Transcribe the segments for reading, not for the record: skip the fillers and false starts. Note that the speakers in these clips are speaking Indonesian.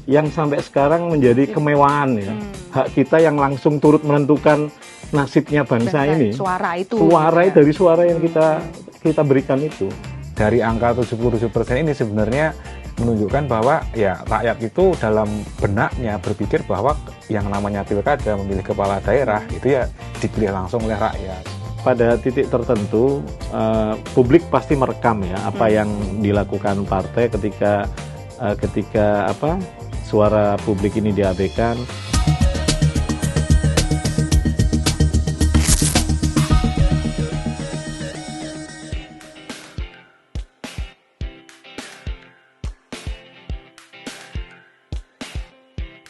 yang sampai sekarang menjadi kemewahan ya. Hak kita yang langsung turut menentukan nasibnya bangsa ini. Suara itu. Suara dari suara yang kita berikan itu. Dari angka 77% ini sebenarnya menunjukkan bahwa ya rakyat itu dalam benaknya berpikir bahwa yang namanya pilkada memilih kepala daerah itu ya dipilih langsung oleh rakyat. Pada titik tertentu publik pasti merekam ya apa yang dilakukan partai ketika suara publik ini diabaikan.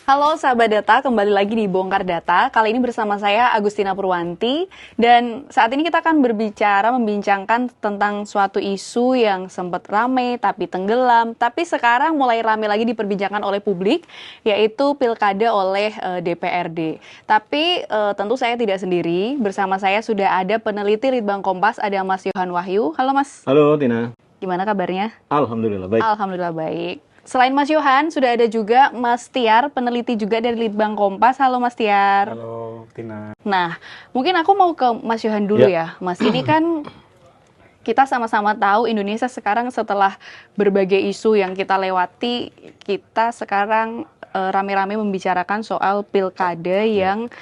Halo sahabat data, kembali lagi di Bongkar Data. Kali ini bersama saya Agustina Purwanti. Dan saat ini kita akan membincangkan tentang suatu isu yang sempat ramai tapi tenggelam. Tapi sekarang mulai ramai lagi diperbincangkan oleh publik, yaitu pilkada oleh DPRD. Tapi tentu saya tidak sendiri. Bersama saya sudah ada peneliti Litbang Kompas, ada Mas Yohan Wahyu. Halo Mas. Halo Tina. Gimana kabarnya? Alhamdulillah baik. Alhamdulillah baik. Selain Mas Yohan, sudah ada juga Mas Tiar, peneliti juga dari Litbang Kompas. Halo Mas Tiar. Halo Tina. Nah, mungkin aku mau ke Mas Yohan dulu ya. Mas, ini kan kita sama-sama tahu Indonesia sekarang setelah berbagai isu yang kita lewati, kita sekarang rame-rame membicarakan soal pilkada yang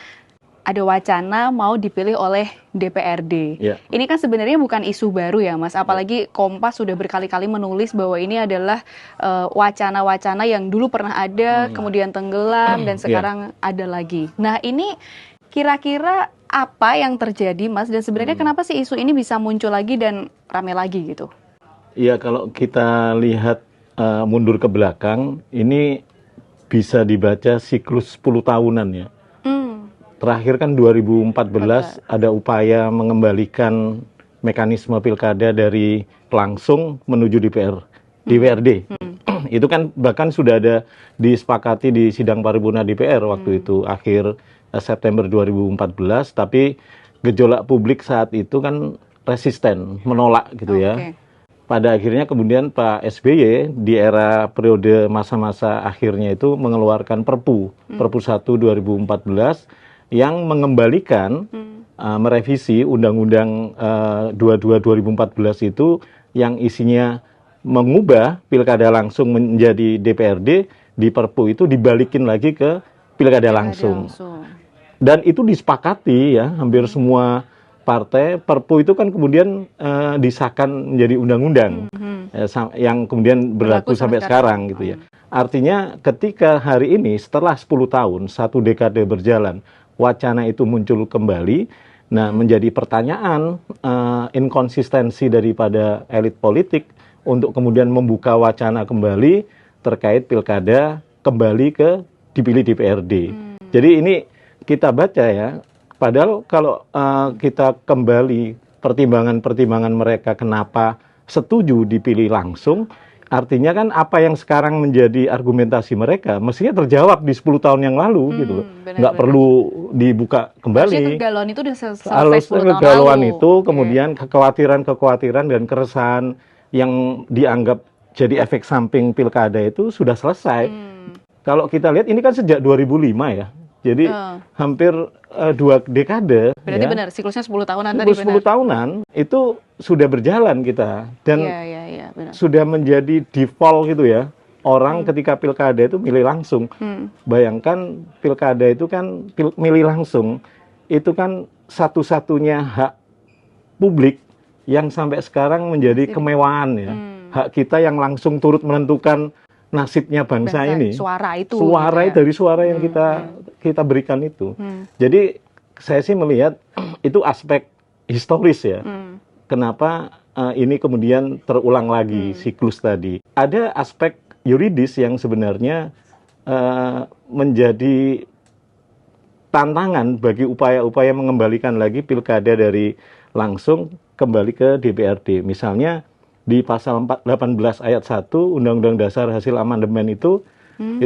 ada wacana mau dipilih oleh DPRD. Ini kan sebenarnya bukan isu baru ya Mas, apalagi Kompas sudah berkali-kali menulis bahwa ini adalah wacana-wacana yang dulu pernah ada, kemudian tenggelam, dan sekarang ada lagi. Nah ini kira-kira apa yang terjadi Mas, dan sebenarnya kenapa sih isu ini bisa muncul lagi dan rame lagi gitu? Iya, kalau kita lihat mundur ke belakang, ini bisa dibaca siklus 10 tahunan ya. Terakhir kan 2014 ada upaya mengembalikan mekanisme pilkada dari langsung menuju DPRD. Itu kan bahkan sudah ada disepakati di sidang paripurna DPR waktu itu akhir September 2014, tapi gejolak publik saat itu kan resisten, menolak gitu ya. Pada akhirnya kemudian Pak SBY di era periode masa-masa akhirnya itu mengeluarkan Perpu 1 2014 yang mengembalikan merevisi Undang-Undang 22 2014 itu yang isinya mengubah pilkada langsung menjadi DPRD, di Perpu itu dibalikin lagi ke pilkada langsung. Dan itu disepakati ya hampir semua partai. Perpu itu kan kemudian disahkan menjadi undang-undang yang kemudian berlaku sampai sekarang gitu ya. Artinya ketika hari ini setelah 10 tahun, satu dekade berjalan, wacana itu muncul kembali. Nah, menjadi pertanyaan inkonsistensi daripada elit politik untuk kemudian membuka wacana kembali terkait pilkada kembali ke dipilih DPRD. Jadi ini kita baca ya, padahal kalau kita kembali pertimbangan-pertimbangan mereka kenapa setuju dipilih langsung, artinya kan apa yang sekarang menjadi argumentasi mereka mestinya terjawab di 10 tahun yang lalu gitu loh. Nggak perlu dibuka kembali. Harusnya kegalauan itu sudah selesai 10 tahun kegalauan lalu. itu kemudian kekhawatiran dan keresahan yang dianggap jadi efek samping pilkada itu sudah selesai. Kalau kita lihat ini kan sejak 2005 ya. Jadi hampir 2 dekade. Berarti benar, siklusnya 10 tahunan tadi benar. 10 tahunan itu sudah berjalan kita. Dan benar. sudah menjadi default gitu ya. Orang ketika pilkada itu milih langsung. Bayangkan pilkada itu kan milih langsung. Itu kan satu-satunya hak publik yang sampai sekarang menjadi kemewahan ya. Hak kita yang langsung turut menentukan nasibnya bangsa ini. Suara itu. Suara dari suara yang kita berikan itu. Jadi saya sih melihat itu aspek historis ya. Kenapa ini kemudian terulang lagi siklus tadi. Ada aspek yuridis yang sebenarnya menjadi tantangan bagi upaya-upaya mengembalikan lagi pilkada dari langsung kembali ke DPRD. Misalnya di pasal 18 ayat 1 Undang-Undang Dasar hasil amandemen itu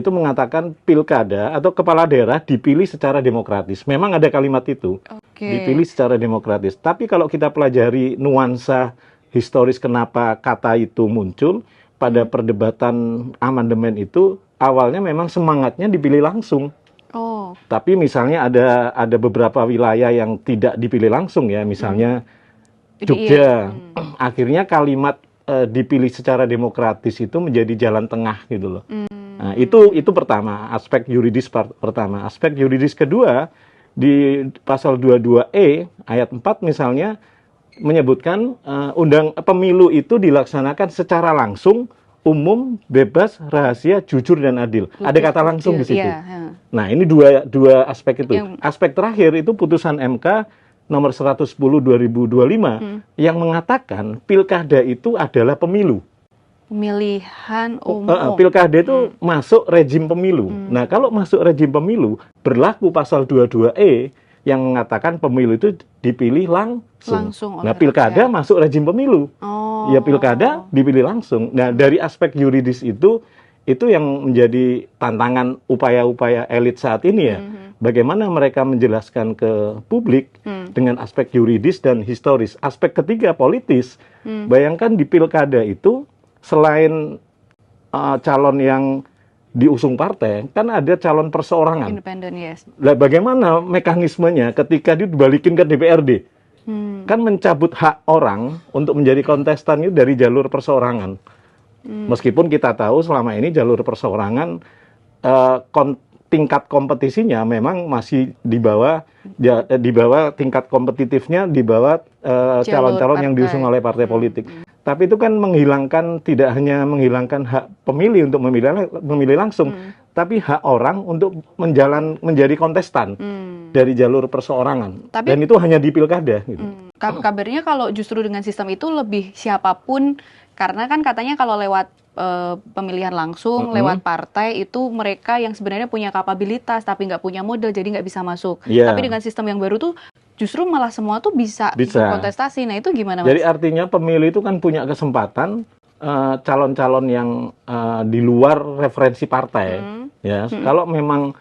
mengatakan pilkada atau kepala daerah dipilih secara demokratis. Memang ada kalimat itu, dipilih secara demokratis. Tapi kalau kita pelajari nuansa historis kenapa kata itu muncul pada perdebatan amandemen itu awalnya memang semangatnya dipilih langsung. Oh. Tapi misalnya ada beberapa wilayah yang tidak dipilih langsung ya, misalnya Jogja. Akhirnya kalimat dipilih secara demokratis itu menjadi jalan tengah gitu loh. Nah, itu pertama, aspek yuridis pertama. Aspek yuridis kedua, di pasal 22E ayat 4 misalnya menyebutkan pemilu itu dilaksanakan secara langsung, umum, bebas, rahasia, jujur dan adil. Ada kata langsung di situ. Nah, ini dua aspek itu. Aspek terakhir itu putusan MK nomor 110 2025 yang mengatakan pilkada itu adalah pemilu. Pemilihan umum. Pilkada itu masuk rejim pemilu. Nah, kalau masuk rejim pemilu, berlaku pasal 22E yang mengatakan pemilu itu dipilih langsung. Nah, pilkada masuk rejim pemilu. Ya, pilkada dipilih langsung. Nah, dari aspek yuridis itu yang menjadi tantangan upaya-upaya elit saat ini ya. Bagaimana mereka menjelaskan ke publik dengan aspek yuridis dan historis. Aspek ketiga politis. Bayangkan di pilkada itu selain calon yang diusung partai, kan ada calon perseorangan. Independen, yes. Nah, bagaimana mekanismenya ketika dibalikin ke DPRD? Kan mencabut hak orang untuk menjadi kontestan itu dari jalur perseorangan. Meskipun kita tahu selama ini jalur perseorangan tingkat kompetisinya memang masih di bawah tingkat kompetitifnya di bawah calon-calon yang diusung oleh partai politik. Tapi itu kan tidak hanya menghilangkan hak pemilih untuk memilih langsung, tapi hak orang untuk menjadi kontestan dari jalur perseorangan. Dan itu hanya di pilkada. Gitu. Kabarnya kalau justru dengan sistem itu lebih siapapun, karena kan katanya kalau lewat pemilihan langsung, lewat partai itu mereka yang sebenarnya punya kapabilitas tapi nggak punya modal jadi nggak bisa masuk. Tapi dengan sistem yang baru tuh justru malah semua tuh bisa kontestasi. Nah itu gimana Mas? Jadi artinya pemilu itu kan punya kesempatan calon-calon yang di luar referensi partai. Ya, kalau memang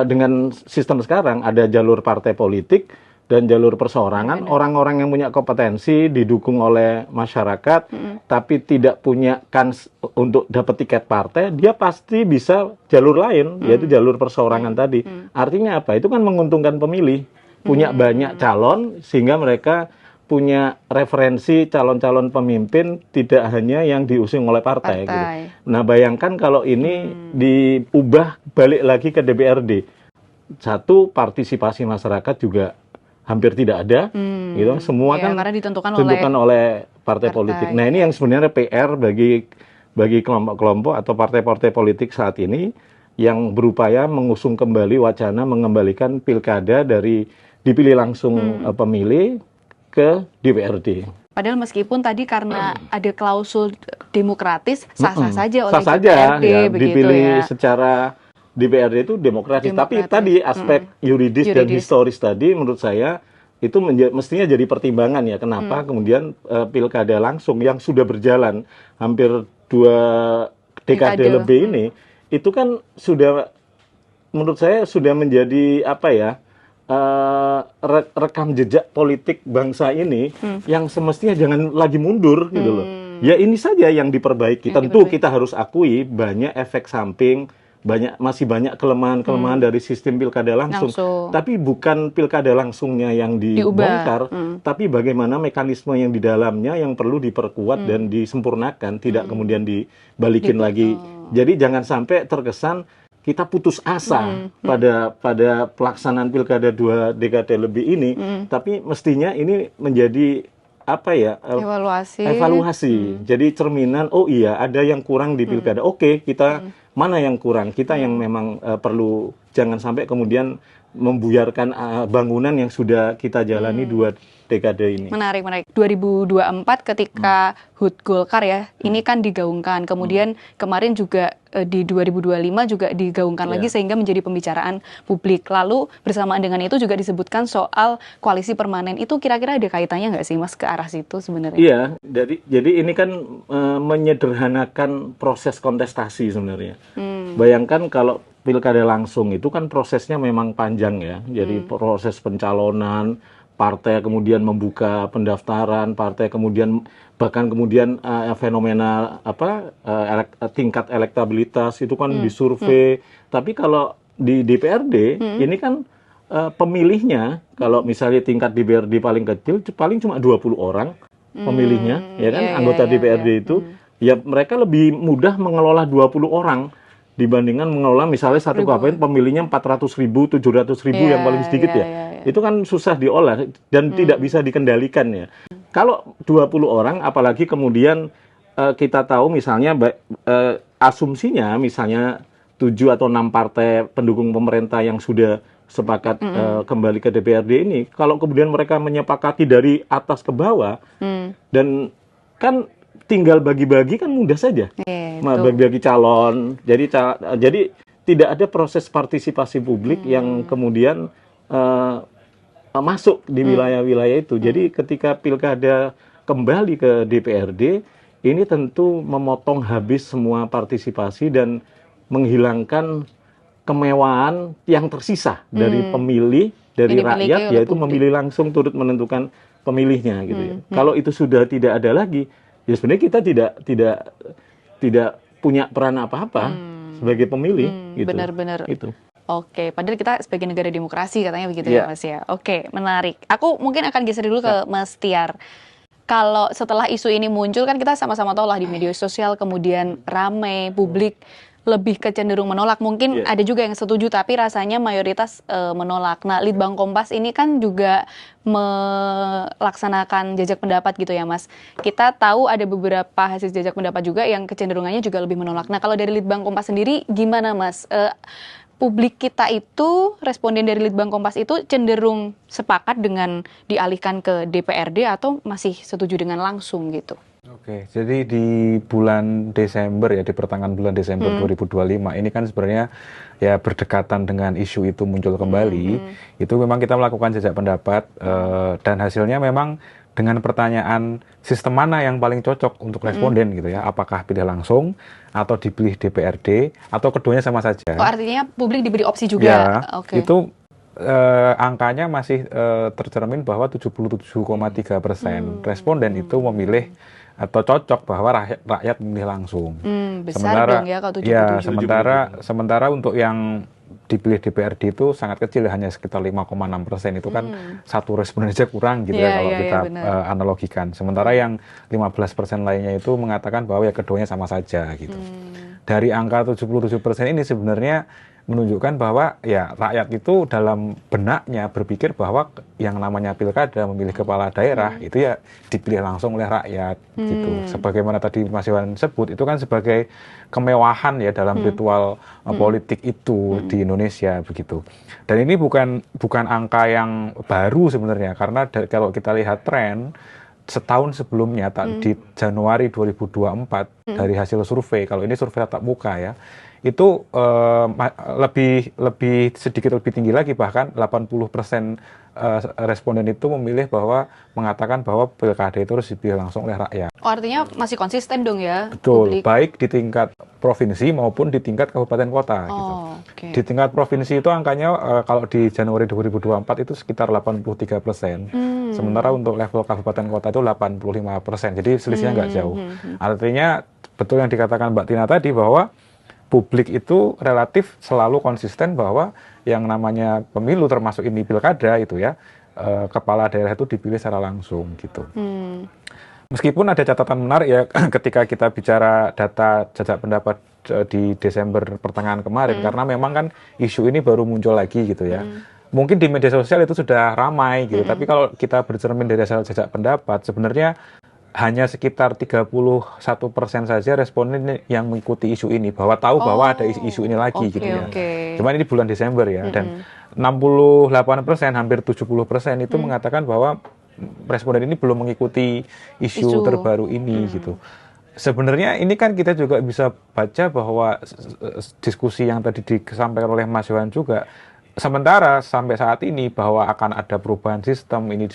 dengan sistem sekarang ada jalur partai politik dan jalur perseorangan, orang-orang yang punya kompetensi didukung oleh masyarakat, tapi tidak punya kans untuk dapat tiket partai, dia pasti bisa jalur lain, yaitu jalur perseorangan tadi. Artinya apa? Itu kan menguntungkan pemilih, punya banyak calon, sehingga mereka punya referensi calon-calon pemimpin tidak hanya yang diusung oleh partai. Gitu. Nah, bayangkan kalau ini diubah balik lagi ke DPRD. Satu, partisipasi masyarakat juga hampir tidak ada, gitu. Semua kan ditentukan oleh partai politik. Nah, ini yang sebenarnya PR bagi kelompok-kelompok atau partai-partai politik saat ini yang berupaya mengusung kembali wacana mengembalikan pilkada dari dipilih langsung pemilih ke DPRD. Padahal meskipun tadi karena ada klausul demokratis sah-sah saja oleh DPRD, ya, dipilih secara DPRD itu demokratis. Tapi tadi aspek yuridis dan historis tadi menurut saya itu mestinya jadi pertimbangan ya. Kenapa kemudian pilkada langsung yang sudah berjalan hampir 2 dekade lebih ini, itu kan sudah menurut saya sudah menjadi rekam jejak politik bangsa ini yang semestinya jangan lagi mundur gitu loh. Ya ini saja yang diperbaiki. Tentu kita harus akui banyak efek samping, masih banyak kelemahan-kelemahan dari sistem pilkada langsung. Tapi bukan pilkada langsungnya yang dibongkar, tapi bagaimana mekanisme yang di dalamnya yang perlu diperkuat dan disempurnakan, tidak kemudian dibalikin lagi. Jadi jangan sampai terkesan kita putus asa pada pelaksanaan pilkada 2 dekade lebih ini, tapi mestinya ini menjadi evaluasi. Jadi cerminan, oh iya ada yang kurang di pilkada. Oke, kita mana yang kurang? Kita yang memang perlu, jangan sampai kemudian membuyarkan bangunan yang sudah kita jalani 2 dekade ini. Menarik. 2024 ketika HUT Golkar ya, ini kan digaungkan. Kemudian kemarin juga di 2025 juga digaungkan lagi sehingga menjadi pembicaraan publik. Lalu bersamaan dengan itu juga disebutkan soal koalisi permanen. Itu kira-kira ada kaitannya nggak sih Mas ke arah situ sebenarnya? Iya, jadi ini kan menyederhanakan proses kontestasi sebenarnya. Bayangkan kalau pilkada langsung itu kan prosesnya memang panjang ya. Jadi proses pencalonan, partai kemudian membuka pendaftaran, partai kemudian bahkan kemudian fenomena tingkat elektabilitas itu kan disurvei. Tapi kalau di DPRD ini kan pemilihnya, kalau misalnya tingkat DPRD paling kecil paling cuma 20 orang pemilihnya, ya kan, anggota DPRD itu, ya mereka lebih mudah mengelola 20 orang dibandingkan mengelola misalnya satu kabupaten pemilihnya 400.000, 700.000 yang paling sedikit ya. Itu kan susah diolah dan tidak bisa dikendalikan ya. Kalau 20 orang, apalagi kemudian kita tahu misalnya asumsinya misalnya 7 atau 6 partai pendukung pemerintah yang sudah sepakat kembali ke DPRD ini, kalau kemudian mereka menyepakati dari atas ke bawah, dan kan tinggal bagi-bagi kan mudah saja, bagi-bagi calon. Jadi tidak ada proses partisipasi publik yang kemudian masuk di wilayah-wilayah itu. Jadi ketika pilkada kembali ke DPRD, ini tentu memotong habis semua partisipasi dan menghilangkan kemewahan yang tersisa dari pemilih, dari rakyat, yaitu memilih langsung turut menentukan pemilihnya gitu ya. Kalau itu sudah tidak ada lagi, ya sebenarnya kita tidak punya peran apa-apa sebagai pemilih gitu. Benar-benar. Itu. Oke, padahal kita sebagai negara demokrasi katanya begitu ya Mas ya. Oke, menarik. Aku mungkin akan geser dulu ke Mas Tiar. Kalau setelah isu ini muncul kan kita sama-sama tahu lah di media sosial kemudian ramai, publik lebih kecenderung menolak. Mungkin ada juga yang setuju tapi rasanya mayoritas menolak. Nah, Litbang Kompas ini kan juga melaksanakan jajak pendapat gitu ya Mas. Kita tahu ada beberapa hasil jajak pendapat juga yang kecenderungannya juga lebih menolak. Nah, kalau dari Litbang Kompas sendiri gimana Mas? Publik kita itu, responden dari Litbang Kompas itu cenderung sepakat dengan dialihkan ke DPRD atau masih setuju dengan langsung gitu? Oke, jadi di bulan Desember ya, di pertengahan bulan Desember 2025 ini kan sebenarnya ya berdekatan dengan isu itu muncul kembali, itu memang kita melakukan jajak pendapat dan hasilnya memang dengan pertanyaan sistem mana yang paling cocok untuk responden gitu ya, apakah pilih langsung atau dipilih DPRD atau keduanya sama saja. Oh, artinya publik diberi opsi juga. Ya, itu angkanya masih tercermin bahwa 77,3% responden itu memilih atau cocok bahwa rakyat memilih langsung. Besar dong ya kalau 77. Sementara untuk yang dipilih DPRD itu sangat kecil, hanya sekitar 5,6%. Itu kan satu responden aja kurang gitu ya kalau kita analogikan. Sementara yang 15% lainnya itu mengatakan bahwa ya keduanya sama saja gitu. Dari angka 77% ini sebenarnya menunjukkan bahwa ya rakyat itu dalam benaknya berpikir bahwa yang namanya pilkada memilih kepala daerah itu ya dipilih langsung oleh rakyat gitu. Sebagaimana tadi Mas Iwan sebut, itu kan sebagai kemewahan ya dalam ritual politik itu di Indonesia begitu. Dan ini bukan angka yang baru sebenarnya, karena kalau kita lihat tren setahun sebelumnya di Januari 2024 dari hasil survei, kalau ini survei tatap muka ya, itu sedikit lebih tinggi lagi, bahkan 80% responden itu mengatakan bahwa pilkada itu harus dipilih langsung oleh rakyat. Oh, artinya masih konsisten dong ya? Betul, publik. Baik di tingkat provinsi maupun di tingkat kabupaten kota. Gitu. Okay. Di tingkat provinsi itu angkanya kalau di Januari 2024 itu sekitar 83%. Sementara untuk level kabupaten kota itu 85%. Jadi selisihnya nggak jauh. Artinya betul yang dikatakan Mbak Tina tadi bahwa publik itu relatif selalu konsisten bahwa yang namanya pemilu termasuk ini pilkada itu ya, kepala daerah itu dipilih secara langsung gitu. Meskipun ada catatan menarik ya ketika kita bicara data jajak pendapat di Desember pertengahan kemarin, karena memang kan isu ini baru muncul lagi gitu ya. Mungkin di media sosial itu sudah ramai gitu, tapi kalau kita bercermin dari hasil jajak pendapat sebenarnya hanya sekitar 31% saja responden yang mengikuti isu ini, bahwa tahu bahwa ada isu ini lagi gitu ya. Cuman ini bulan Desember ya, dan 68%, hampir 70% itu mengatakan bahwa responden ini belum mengikuti isu terbaru ini gitu. Sebenarnya ini kan kita juga bisa baca bahwa diskusi yang tadi disampaikan oleh Mas Yohan juga, sementara sampai saat ini bahwa akan ada perubahan sistem ini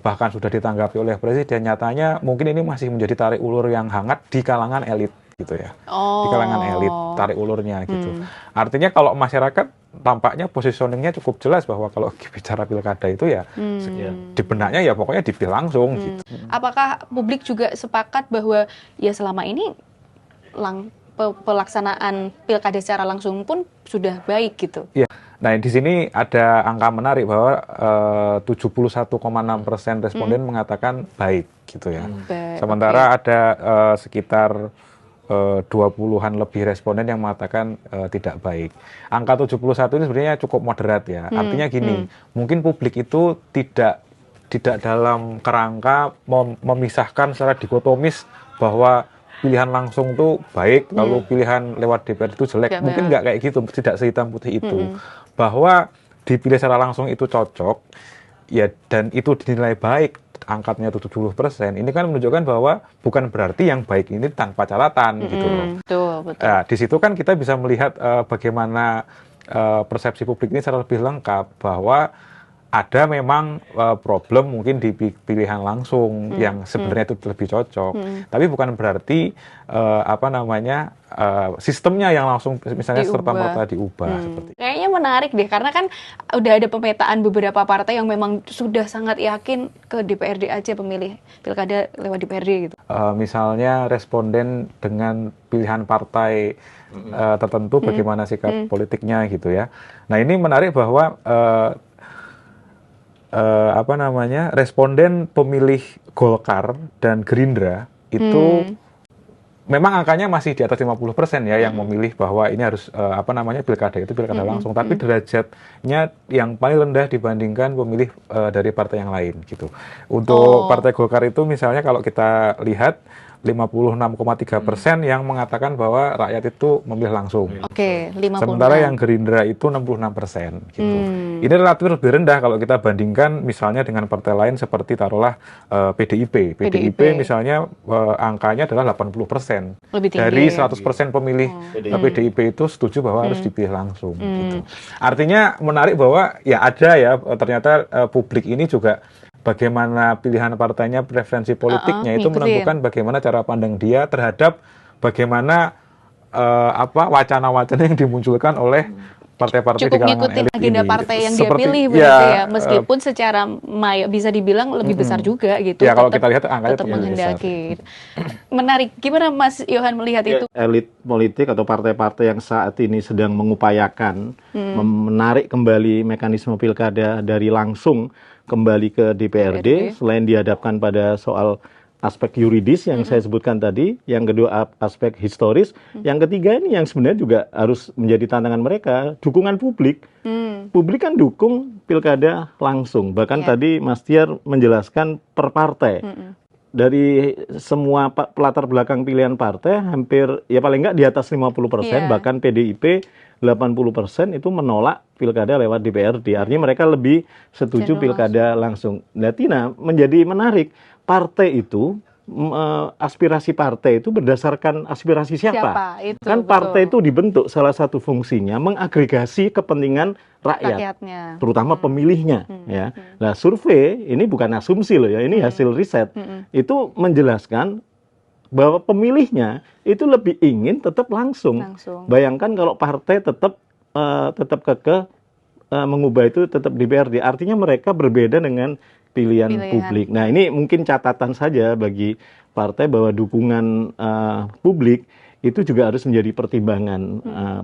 bahkan sudah ditanggapi oleh Presiden, nyatanya mungkin ini masih menjadi tarik ulur yang hangat di kalangan elit gitu ya. Di kalangan elit, tarik ulurnya gitu. Artinya kalau masyarakat tampaknya positioningnya cukup jelas bahwa kalau bicara pilkada itu ya di benaknya ya pokoknya dipilih langsung gitu. Apakah publik juga sepakat bahwa ya selama ini pelaksanaan pilkada secara langsung pun sudah baik gitu? Iya. Nah, di sini ada angka menarik bahwa 71,6% responden mengatakan baik gitu ya. Sementara ada sekitar 20-an lebih responden yang mengatakan tidak baik. Angka 71 ini sebenarnya cukup moderat ya. Artinya gini, mungkin publik itu tidak dalam kerangka memisahkan secara dikotomis bahwa pilihan langsung itu baik, lalu pilihan lewat DPR itu jelek. Mungkin nggak kayak gitu, tidak sehitam putih itu. Bahwa dipilih secara langsung itu cocok, ya dan itu dinilai baik, angkatnya 70%, ini kan menunjukkan bahwa bukan berarti yang baik ini tanpa catatan gitu loh. Betul. Nah, di situ kan kita bisa melihat bagaimana persepsi publik ini secara lebih lengkap bahwa ada memang problem mungkin di pilihan langsung yang sebenarnya itu lebih cocok, tapi bukan berarti sistemnya yang langsung misalnya serta-merta diubah. Seperti kayaknya menarik deh, karena kan udah ada pemetaan beberapa partai yang memang sudah sangat yakin ke DPRD aja pemilih pilkada lewat DPRD gitu. Misalnya responden dengan pilihan partai tertentu, bagaimana sikap politiknya gitu ya. Nah, ini menarik bahwa responden pemilih Golkar dan Gerindra itu memang angkanya masih di atas 50% ya yang memilih bahwa ini harus pilkada itu pilkada langsung, tapi derajatnya yang paling rendah dibandingkan pemilih dari partai yang lain gitu. Untuk Partai Golkar itu misalnya kalau kita lihat 56,3% yang mengatakan bahwa rakyat itu memilih langsung. Oke, 56. Sementara yang Gerindra itu 66% gitu. Ini relatif lebih rendah kalau kita bandingkan misalnya dengan partai lain seperti taruhlah PDIP. PDIP misalnya angkanya adalah 80%. Lebih tinggi. Dari 100% pemilih PDIP itu setuju bahwa harus dipilih langsung gitu. Artinya menarik bahwa ya ada ya ternyata publik ini juga bagaimana pilihan partainya, preferensi politiknya itu menentukan bagaimana cara pandang dia terhadap bagaimana wacana-wacana yang dimunculkan oleh partai-partai di kalangan elit ini. Cukup ngikutin agenda partai yang dia pilih berarti ya, meskipun secara bisa dibilang lebih besar juga gitu. Ya, kalau kita lihat angkanya tetap menghendaki. Menarik. Gimana Mas Yohan melihat itu? Elit politik atau partai-partai yang saat ini sedang mengupayakan menarik kembali mekanisme pilkada dari langsung kembali ke DPRD, selain dihadapkan pada soal aspek yuridis yang saya sebutkan tadi, yang kedua aspek historis, yang ketiga ini yang sebenarnya juga harus menjadi tantangan mereka, dukungan publik. Publik kan dukung pilkada langsung, bahkan tadi Mas Tiar menjelaskan per partai. Dari semua latar belakang pilihan partai, hampir ya paling nggak di atas 50%, bahkan PDIP 80% itu menolak pilkada lewat DPRD. Artinya mereka lebih setuju pilkada langsung. Nah, Tina, menjadi menarik. Partai itu, aspirasi partai itu berdasarkan aspirasi siapa? Itu, kan partai itu dibentuk salah satu fungsinya mengagregasi kepentingan rakyatnya, terutama pemilihnya. Ya. Nah, survei ini bukan asumsi loh ya, ini hasil riset. Itu menjelaskan bahwa pemilihnya itu lebih ingin tetap langsung. Bayangkan kalau partai tetap kekeh mengubah itu tetap DPRD, artinya mereka berbeda dengan pilihan publik. Nah, ini mungkin catatan saja bagi partai bahwa dukungan publik itu juga harus menjadi pertimbangan.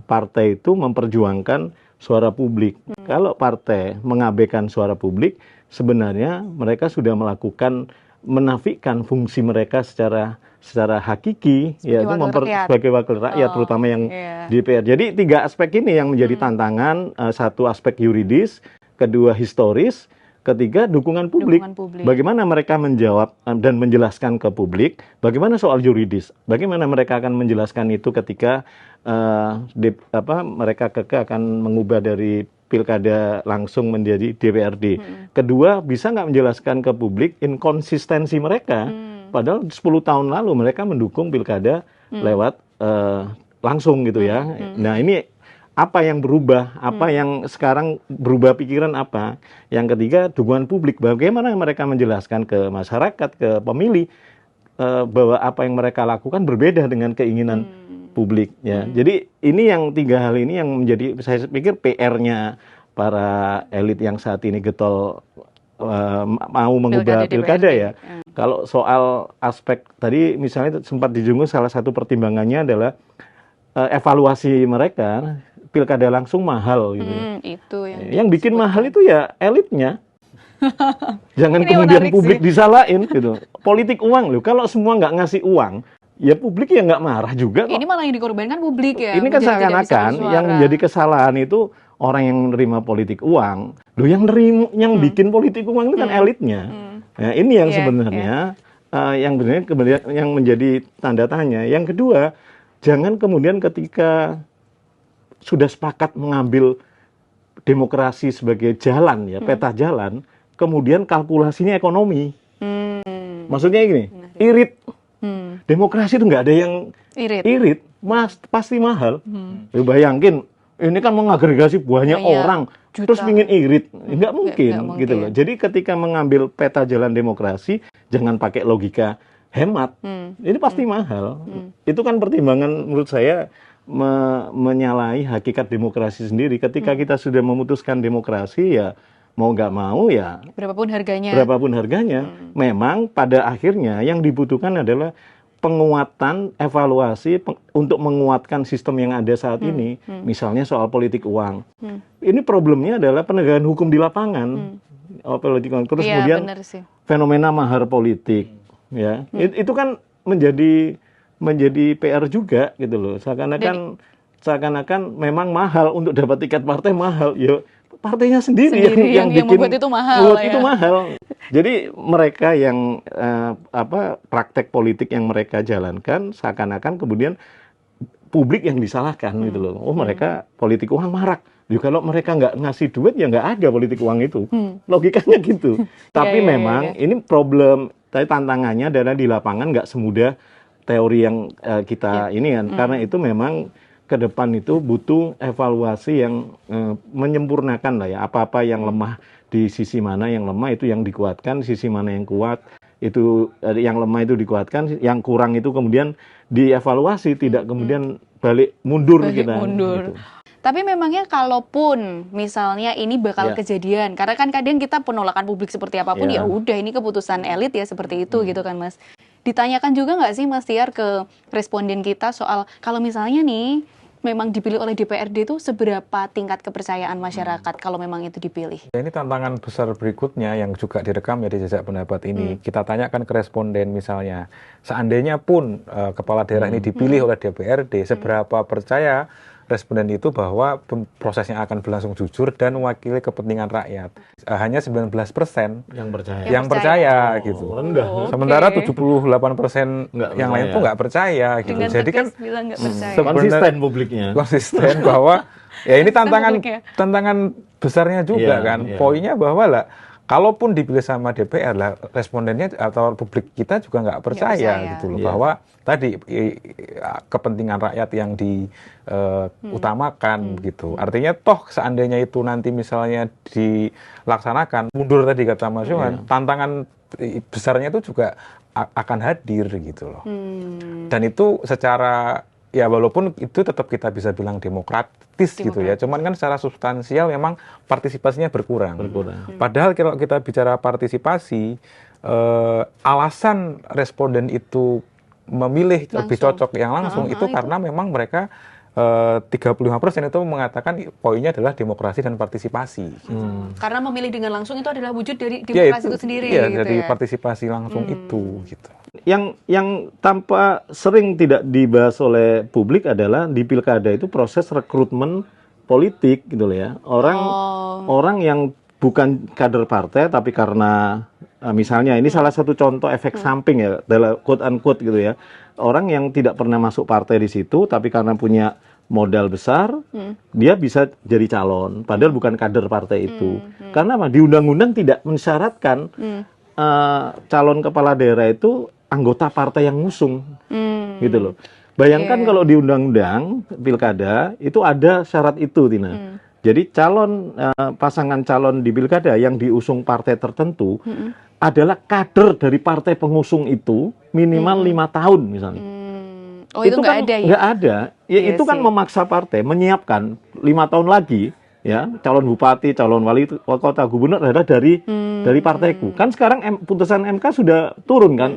Partai itu memperjuangkan suara publik. Kalau partai mengabaikan suara publik, sebenarnya mereka sudah menafikan fungsi mereka secara hakiki, yaitu sebagai wakil rakyat, terutama yang DPR. Jadi 3 aspek ini yang menjadi tantangan. Satu aspek yuridis, kedua historis, ketiga dukungan publik. Bagaimana mereka menjawab dan menjelaskan ke publik, bagaimana soal yuridis, bagaimana mereka akan menjelaskan itu ketika mereka akan mengubah dari pilkada langsung menjadi DPRD. Kedua, bisa nggak menjelaskan ke publik inkonsistensi mereka, padahal 10 tahun lalu mereka mendukung pilkada lewat langsung gitu ya. Nah, ini apa yang berubah, apa yang sekarang berubah pikiran apa. Yang ketiga, dukungan publik, bagaimana mereka menjelaskan ke masyarakat, ke pemilih, bahwa apa yang mereka lakukan berbeda dengan keinginan publik ya. Jadi ini yang 3 hal ini yang menjadi saya pikir PR-nya para elit yang saat ini getol mau mengubah pilkada ya. Kalau soal aspek tadi misalnya sempat dijunggu salah satu pertimbangannya adalah evaluasi mereka pilkada langsung mahal gitu. Itu yang bikin mahal itu ya elitnya. Jangan Ini kemudian menarik publik sih. disalahin gitu. Politik uang loh. Kalau semua nggak ngasih uang, ya publik ya nggak marah juga kok. Ini malah yang dikorbankan publik ya. Ini kan menjadi tidak bisa seakan-akan bersuara. yang menjadi kesalahan itu orang yang menerima politik uang. Loh yang bikin politik uang itu kan elitnya. Ya, ini yang Iya, sebenarnya yang benar kemudian yang menjadi tanda tanya. Yang kedua, jangan kemudian ketika sudah sepakat mengambil demokrasi sebagai jalan ya, peta jalan, kemudian kalkulasinya ekonomi. Maksudnya gini, irit. Demokrasi itu nggak ada yang irit, pasti mahal. Ya, bayangin, ini kan mengagregasi banyak Banyak, orang, juta. terus pingin irit, nggak mungkin, nggak gitu loh. Jadi ketika mengambil peta jalan demokrasi, jangan pakai logika hemat, ini pasti mahal. Itu kan pertimbangan menurut saya menyalahi hakikat demokrasi sendiri. Ketika kita sudah memutuskan demokrasi ya mau nggak mau ya berapapun harganya. Memang pada akhirnya yang dibutuhkan adalah penguatan evaluasi untuk menguatkan sistem yang ada saat ini. Misalnya soal politik uang. Ini problemnya adalah penegakan hukum di lapangan. Politik uang. Terus Iya, kemudian benar sih. fenomena mahar politik ya. Itu kan menjadi PR juga gitu loh. Seakan-akan memang mahal untuk dapat tiket partai mahal. Ya partainya sendiri yang bikin membuat itu mahal. membuat itu mahal. Jadi mereka yang praktek politik yang mereka jalankan seakan-akan kemudian publik yang disalahkan gitu loh. Oh mereka politik uang marak. Ya, kalau mereka nggak ngasih duit ya nggak ada politik uang itu. Logikanya gitu. Tapi memang ini problem. Tapi tantangannya adalah di lapangan nggak semudah teori yang kita ini kan. Karena itu memang ke depan itu butuh evaluasi yang menyempurnakan lah ya. Apa-apa yang lemah di sisi mana yang lemah itu yang dikuatkan, sisi mana yang kuat itu yang lemah itu dikuatkan, yang kurang itu kemudian dievaluasi, tidak kemudian balik mundur kita. Gitu. Tapi memangnya kalaupun misalnya ini bakal kejadian, karena kan kadang kita penolakan publik seperti apapun ya udah ini keputusan elit ya seperti itu gitu kan Mas. Ditanyakan juga nggak sih Mas Tiar ke responden kita soal kalau misalnya nih memang dipilih oleh DPRD itu seberapa tingkat kepercayaan masyarakat kalau memang itu dipilih? Ya, ini tantangan besar berikutnya yang juga direkam ya di jejak pendapat ini. Kita tanyakan ke responden misalnya, seandainya pun kepala daerah ini dipilih oleh DPRD, seberapa percaya responden itu bahwa prosesnya akan berlangsung jujur dan mewakili kepentingan rakyat. Hanya 19% yang percaya gitu. Rendah. Sementara 78% yang lain tuh nggak percaya gitu. Dengan Jadi kan bilang nggak percaya. Konsisten publiknya. Konsisten bahwa ya ini tantangan besarnya juga kan. Poinnya bahwa lah kalaupun dipilih sama DPR lah respondennya atau publik kita juga nggak percaya gitu loh bahwa tadi kepentingan rakyat yang diutamakan gitu. Artinya toh seandainya itu nanti misalnya dilaksanakan mundur tadi kata Mas Yohan, tantangan besarnya itu juga akan hadir gitu loh. Dan itu secara ya walaupun itu tetap kita bisa bilang demokratis gitu ya, cuman kan secara substansial memang partisipasinya berkurang. Padahal kalau kita bicara partisipasi, alasan responden itu memilih lebih cocok yang langsung itu karena memang mereka 35% itu mengatakan poinnya adalah demokrasi dan partisipasi. Karena memilih dengan langsung itu adalah wujud dari demokrasi itu sendiri. Iya, gitu dari ya. partisipasi langsung itu gitu. Yang tanpa sering tidak dibahas oleh publik adalah di pilkada itu proses rekrutmen politik gitu loh ya. Orang yang bukan kader partai tapi karena misalnya ini salah satu contoh efek samping ya dalam quote unquote gitu ya. Orang yang tidak pernah masuk partai di situ tapi karena punya modal besar dia bisa jadi calon padahal bukan kader partai itu. Karena apa? Di undang-undang tidak mensyaratkan calon kepala daerah itu anggota partai yang ngusung, gitu loh. Bayangkan kalau di undang-undang pilkada itu ada syarat itu, Tina. Jadi pasangan calon di pilkada yang diusung partai tertentu adalah kader dari partai pengusung itu minimal 5 tahun misalnya. Oh, itu nggak kan ada ya? Nggak ada. Ya, Iya itu kan sih. memaksa partai menyiapkan 5 tahun lagi, ya, calon bupati, calon wali kota, gubernur adalah dari partaiku. Kan sekarang putusan MK sudah turun kan,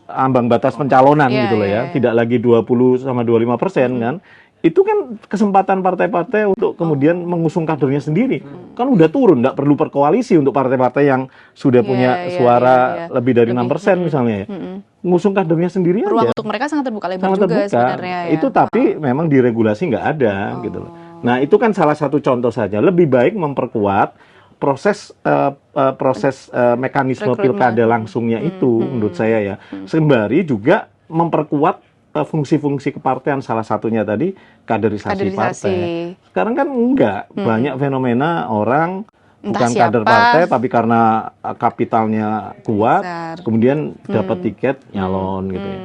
ambang batas pencalonan Iya, gitu loh iya, ya. iya. Tidak lagi 20 sama 25% kan. Itu kan kesempatan partai-partai untuk kemudian mengusung kadernya sendiri. Kan udah turun, nggak perlu berkoalisi untuk partai-partai yang sudah Iya, punya iya, suara iya. lebih dari 6% misalnya ya. Ngusung kadernya sendiri Peluang aja. untuk mereka sangat terbuka lebar Sangat juga terbuka. sebenarnya ya. Itu tapi memang diregulasi nggak ada gitu loh. Nah, itu kan salah satu contoh saja. Lebih baik memperkuat proses mekanisme Rekrutmen. pilkada langsungnya itu menurut saya ya. Sembari juga memperkuat fungsi-fungsi kepartean, salah satunya tadi kaderisasi partai. Sekarang kan enggak, banyak fenomena orang Entah bukan siapa. kader partai tapi karena kapitalnya kuat, Besar. kemudian dapat tiket nyalon gitu ya.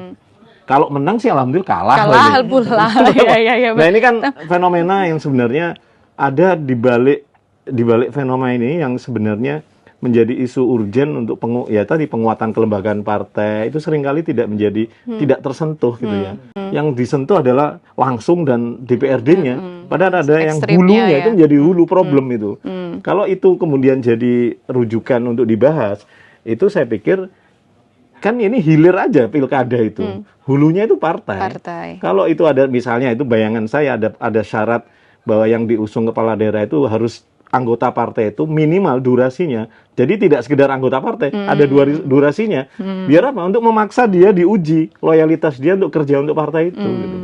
Kalau menang sih alhamdulillah kalah Kalah lagi. pula. Iya. Nah, ini kan fenomena yang sebenarnya ada di balik fenomena ini yang sebenarnya menjadi isu urgen untuk penguatan kelembagaan partai itu seringkali tidak tersentuh gitu ya. Yang disentuh adalah langsung dan DPRD-nya. Padahal ada yang Ekstrimnya hulunya ya. itu menjadi hulu problem itu. Kalau itu kemudian jadi rujukan untuk dibahas, itu saya pikir kan ini hilir aja pilkada itu. Hulunya itu partai. Kalau itu ada misalnya itu bayangan saya ada syarat bahwa yang diusung kepala daerah itu harus anggota partai itu minimal durasinya. Jadi tidak sekedar anggota partai, ada durasinya. Biar apa? Untuk memaksa dia diuji loyalitas dia untuk kerja untuk partai itu gitu.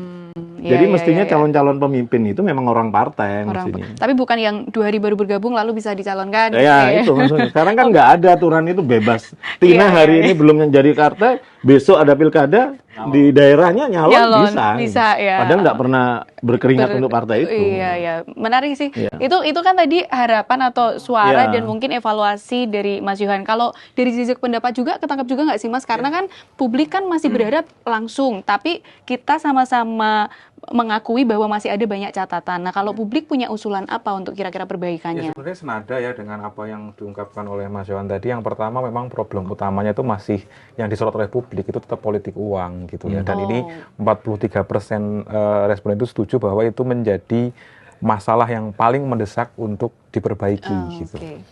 Jadi mestinya calon-calon pemimpin itu memang orang partai mestinya. Tapi bukan yang 2 hari baru bergabung lalu bisa dicalonkan. Ya, itu maksudnya. Sekarang kan nggak ada aturan itu bebas. Tina hari ini belum menjadi partai, besok ada pilkada di daerahnya nyalon bisa. Ya. Padahal nggak pernah berkeringat untuk partai itu. Iya. Menarik sih. Iya. Itu kan tadi harapan atau suara Iya. dan mungkin evaluasi dari Mas Yohan. Kalau dari jejak pendapat juga ketangkap juga nggak sih Mas? Karena kan publik kan masih berharap langsung, tapi kita sama-sama mengakui bahwa masih ada banyak catatan. Nah, kalau publik punya usulan apa untuk kira-kira perbaikannya? Ya sebenarnya senada ya dengan apa yang diungkapkan oleh Mas Yohan tadi. Yang pertama memang problem utamanya itu masih yang disorot oleh publik itu tetap politik uang gitu ya. Dan ini 43% responden itu setuju bahwa itu menjadi masalah yang paling mendesak untuk diperbaiki gitu. Okay.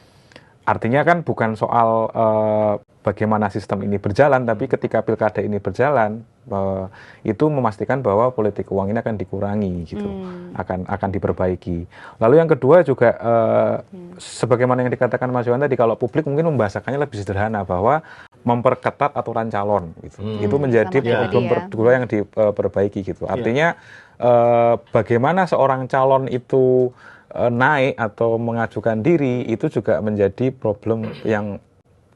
Artinya kan bukan soal bagaimana sistem ini berjalan, tapi ketika pilkada ini berjalan, itu memastikan bahwa politik uang ini akan dikurangi gitu, akan diperbaiki. Lalu yang kedua juga sebagaimana yang dikatakan Mas Yohan tadi, kalau publik mungkin membahasakannya lebih sederhana bahwa memperketat aturan calon gitu. Itu menjadi problem kedua yang diperbaiki gitu. Artinya bagaimana seorang calon itu naik atau mengajukan diri itu juga menjadi problem yang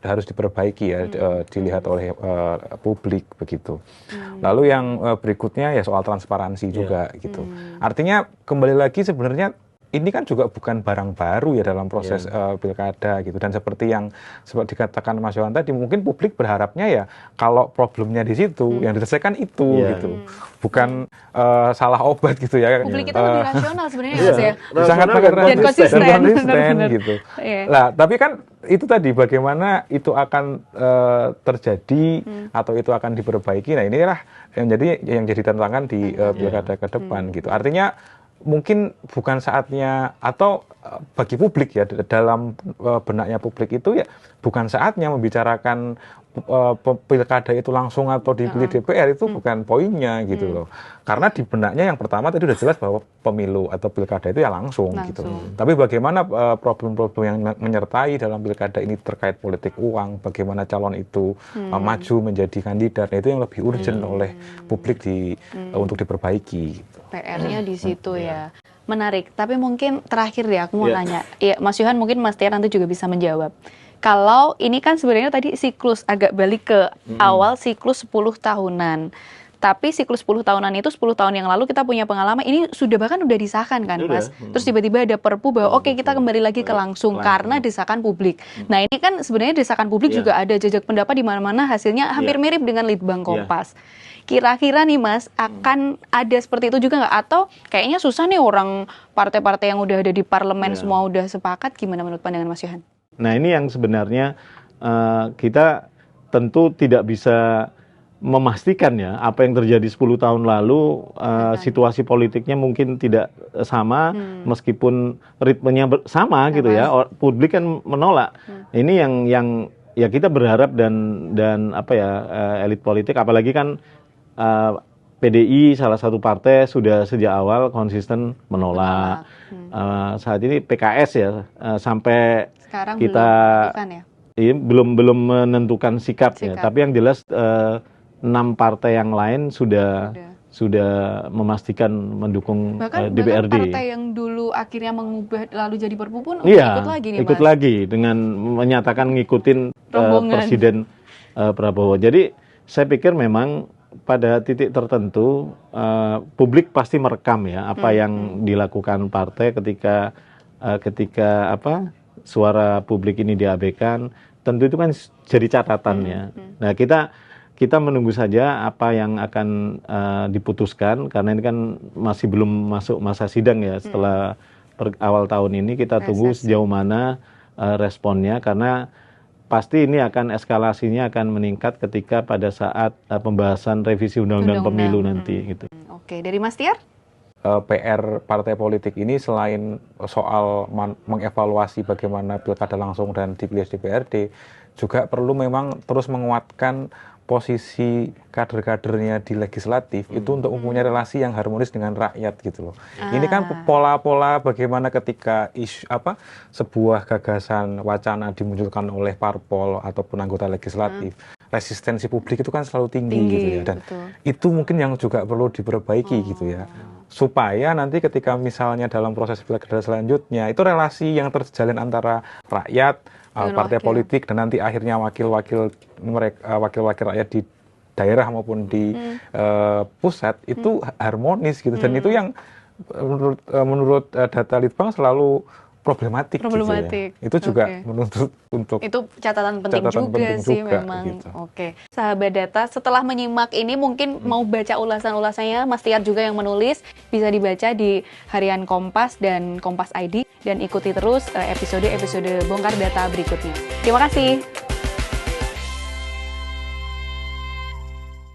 harus diperbaiki ya, dilihat oleh publik begitu. Lalu yang berikutnya ya soal transparansi juga gitu. Artinya kembali lagi sebenarnya ini kan juga bukan barang baru ya dalam proses pilkada gitu. Dan seperti yang dikatakan Mas Yohan tadi, mungkin publik berharapnya ya kalau problemnya di situ yang diselesaikan itu gitu. Bukan salah obat gitu ya. Publik kita lebih rasional sebenarnya Mas ya. Sangat dan konsisten gitu. Nah, tapi kan itu tadi bagaimana itu akan terjadi atau itu akan diperbaiki. Nah, inilah yang jadi tantangan di pilkada ke depan gitu. Artinya mungkin bukan saatnya atau bagi publik ya dalam benaknya publik itu ya bukan saatnya membicarakan pilkada itu langsung atau dipilih DPR itu bukan poinnya gitu loh. Karena di benaknya yang pertama tadi udah jelas bahwa pemilu atau pilkada itu ya langsung. Gitu. Tapi bagaimana problem-problem yang menyertai dalam pilkada ini terkait politik uang, bagaimana calon itu maju menjadi kandidat, nah itu yang lebih urgent oleh publik untuk diperbaiki. Gitu. PR-nya di situ ya. Menarik. Tapi mungkin terakhir deh aku mau nanya. Ya, Mas Yohan mungkin Mas Tia nanti juga bisa menjawab. Kalau ini kan sebenarnya tadi siklus agak balik ke awal siklus 10 tahunan. Tapi siklus 10 tahunan itu 10 tahun yang lalu kita punya pengalaman ini bahkan udah disahkan kan Mas. Terus tiba-tiba ada perpu bahwa oke, kita kembali lagi ke langsung karena desakan publik. Nah, ini kan sebenarnya desakan publik juga ada jejak pendapat di mana-mana hasilnya hampir mirip dengan Litbang Kompas. Kira-kira nih Mas, akan ada seperti itu juga nggak? Atau kayaknya susah nih orang partai-partai yang udah ada di parlemen semua udah sepakat, gimana menurut pandangan Mas Yohan? Nah, ini yang sebenarnya kita tentu tidak bisa memastikan ya apa yang terjadi 10 tahun lalu, situasi politiknya mungkin tidak sama meskipun ritmenya sama gitu ya. Publik kan menolak. Ini yang ya kita berharap dan apa ya, elit politik apalagi kan PDI salah satu partai sudah sejak awal konsisten menolak. Saat ini PKS ya sampai Sekarang kita belum menentukan sikapnya. Tapi yang jelas 6 partai yang lain sudah memastikan mendukung bahkan DPRD. Partai yang dulu akhirnya mengubah lalu jadi Perpu pun iya, ikut lagi nih, ikut Mas. lagi dengan menyatakan ngikutin Presiden Prabowo. Jadi saya pikir memang pada titik tertentu publik pasti merekam ya apa yang dilakukan partai ketika apa suara publik ini diabaikan. Tentu itu kan jadi catatan ya. Nah, kita menunggu saja apa yang akan diputuskan karena ini kan masih belum masuk masa sidang ya. Setelah awal tahun ini kita tunggu sejauh mana responnya, karena pasti ini akan eskalasinya akan meningkat ketika pada saat pembahasan revisi undang-undang pemilu nanti gitu. Oke, dari Mas Tiar? PR partai politik ini selain soal mengevaluasi bagaimana pilkada langsung dan dipilih DPRD, juga perlu memang terus menguatkan posisi kader-kadernya di legislatif itu untuk mempunyai relasi yang harmonis dengan rakyat gitu loh. Ini kan pola-pola bagaimana ketika sebuah gagasan wacana dimunculkan oleh parpol ataupun anggota legislatif, resistensi publik itu kan selalu tinggi gitu ya. Dan itu mungkin yang juga perlu diperbaiki gitu ya. Supaya nanti ketika misalnya dalam proses pilkada selanjutnya itu relasi yang terjalin antara rakyat, partai politik dan nanti akhirnya wakil-wakil rakyat di daerah maupun di pusat itu harmonis gitu. Dan itu yang menurut data Litbang selalu problematik. Gitu ya. Itu juga menuntut untuk itu catatan penting juga sih memang. Gitu. Sahabat data, setelah menyimak ini mungkin mau baca ulasan-ulasannya, Mas Tiar juga yang menulis, bisa dibaca di Harian Kompas dan Kompas ID, dan ikuti terus episode-episode Bongkar Data berikutnya. Terima kasih.